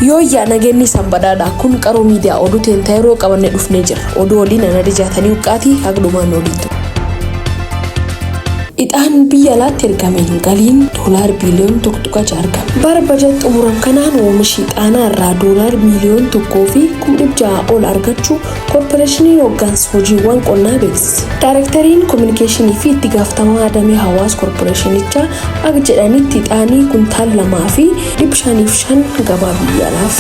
Yooyyaa nageenyi sanbadaadha kun qaroo miidiyaa oduu teentaayiroo qabanne dhufnee jira. Oduu waliin ana dijaatanii uqqaatii haqdumaan oliitu. Ixaan biyya alaatti ergameen galiin $1 biliyoon tokko argame. Bara bajet xumuran kanaan oomishi ixaanaa irraa $1 miliyoon 1,600 ol argachuu korporeeshiniin hoggansa hojiiwwan qonnaa beeksise. Daayirektariin kominikeeshinii fi itti gaafatamaa damee hawaasa korporeeshinichaa akka jedhanitti ixaanii kuuntaal 2,505 gabaa biyya alaaf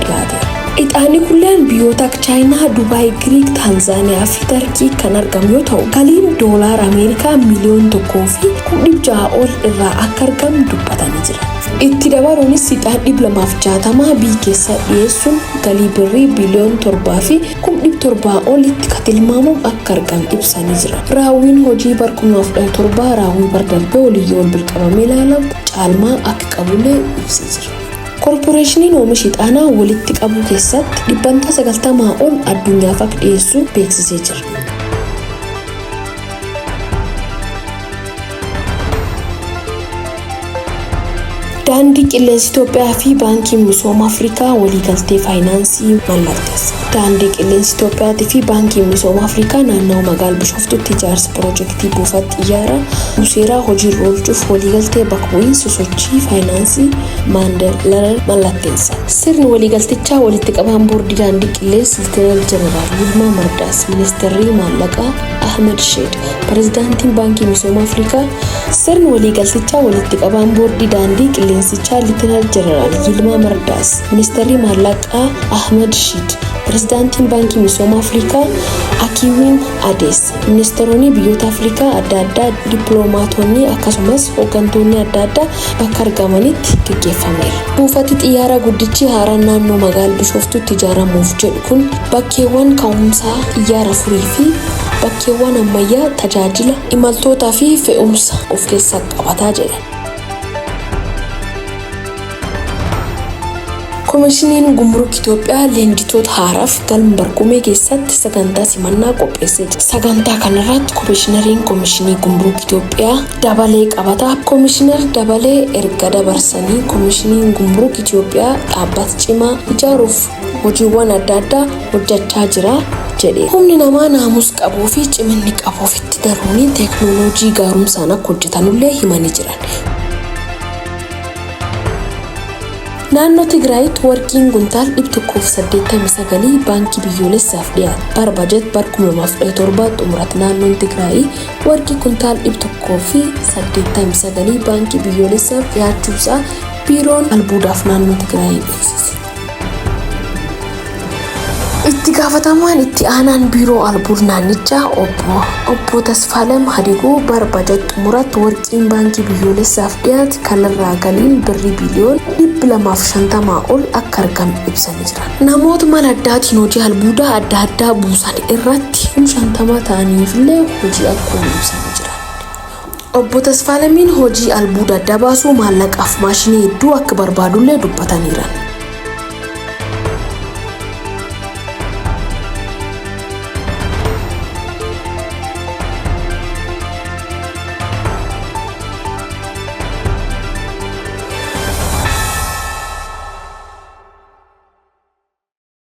dhiyaate. Ixaanii kunneen biyyoota akka Chaayinaa, Dubaay, Giriik, Taanzaaniyaa fi Tarkii kan argamu yoo ta'u, galiin $1 Ameerikaa miliyoon 1,600 ol irraa akka argamu dubbatanii jira. Itti dabaluunis ixaan 260 biyya keessa dhiyeessuun galii birrii biliyoon 7 fi 1,700 olitti katilmaamu akka argamu ibsanii jira. Raawwiin hojii bara 2017 raawwii bara darbee oliyyoo ol birqabamee ilaalamu caalmaa akka qabullee ibsee jira. Korporeeshiniin oomishi ixaanaa walitti qabu keessatti 90% ol addunyaaf akka dhiyeessu beeksisee jira. Daandii qilleensa Itoophiyaa fi Baankii Misooma Afrikaa waliigaltee faayinaansii mallatteesse. Daandii qilleensa Itoophiyaa fi Baankii Misooma Afrikaa naannoo magaalaa Bishooftuutti ijaarsa piroojeektii buufata xiyyaaraa Buseeraa hojiirra oolchuuf waliigaltee bakka bu'iinsa sosochii faayinaansii Maandeelar mallatteesse. Sirni waliigaltichaa walitti qabaan boordii daandii qilleensa Lieutenant Jeneraal Yilmaa Mardaas, Ministeerri Maallaqaa Ahmed Sheed, Pireezidaantiin Baankii Misooma Afrikaa. Sirni waliigaltichaa walitti qabaan boordii daandii qilleensichaa Lieutenant Jeneraal Yilmaa Mardaas, Ministeerri Maallaqaa Ahmed Sheed, Pireezidaantiin Baankii Misooma Afrikaa Akiwin Addis, ministeeronni biyyoota Afrikaa adda addaa, dippiloomaatonni akkasumas hooggantoonni adda addaa bakka argamanitti gaggeeffameera. Buufati xiyyaaraa guddichi haaraa naannoo magaalaa Bishooftuutti ijaaramuuf jedhu kun bakkeewwan ka'umsaa xiyyaara furii fi bakkeewwan ammayyaa tajaajila imaltootaa fi fe'umsa of keessaa qabataa jedha. Koomishiniin Gumruuk Itoophiyaa leenjitoota haaraaf galma barkumee keessatti sagantaa simannaa qopheessee jira. Sagantaa kanarratti Koomishinii Gumruuk Itoophiyaa dabalee qabataa. Koomishinar dabalee erga dabarsanii Koomishiniin Gumruuk Itoophiyaa dhaabbata cimaa ijaaruuf hojiiwwan adda addaa hojjechaa jira jedhe. Humni namaa naamus qabuu fi ciminni qabuuf itti daruun teeknooloojii gaarumsaan akka hojjetanullee himanii jiran. Naannoo tigraayiitti warqiin kuuntaal 189 baankii biyyoolessaaf dhiyaate. Bara bajet bara 2017 xumurate naannoon tigraayii warqii kuuntaal 189 baankii biyyoolessaaf dhiyaachuusaa biiroon albuudaaf naannoo tigraayii beeksise. Itti gaafatamaan itti aanaan biiroo albuud naannichaa obbo Tasfaalem Hadiguu bara bajet xumuratti warqiin baankii biyyoolessaaf dhiyaate kanarraa galiin birrii biliyoon 250 ol akka argamu ibsanii jiran. Namoota mala addaatiin hojii albuudaa adda addaa buusan irratti 50 ta'aniifillee hojii akka ibsanii jiran. Obbo Tasfaalemiin hojii albuuda adda baasuu maallaqaaf maashinii hedduu akka barbaadullee dubbataniiran.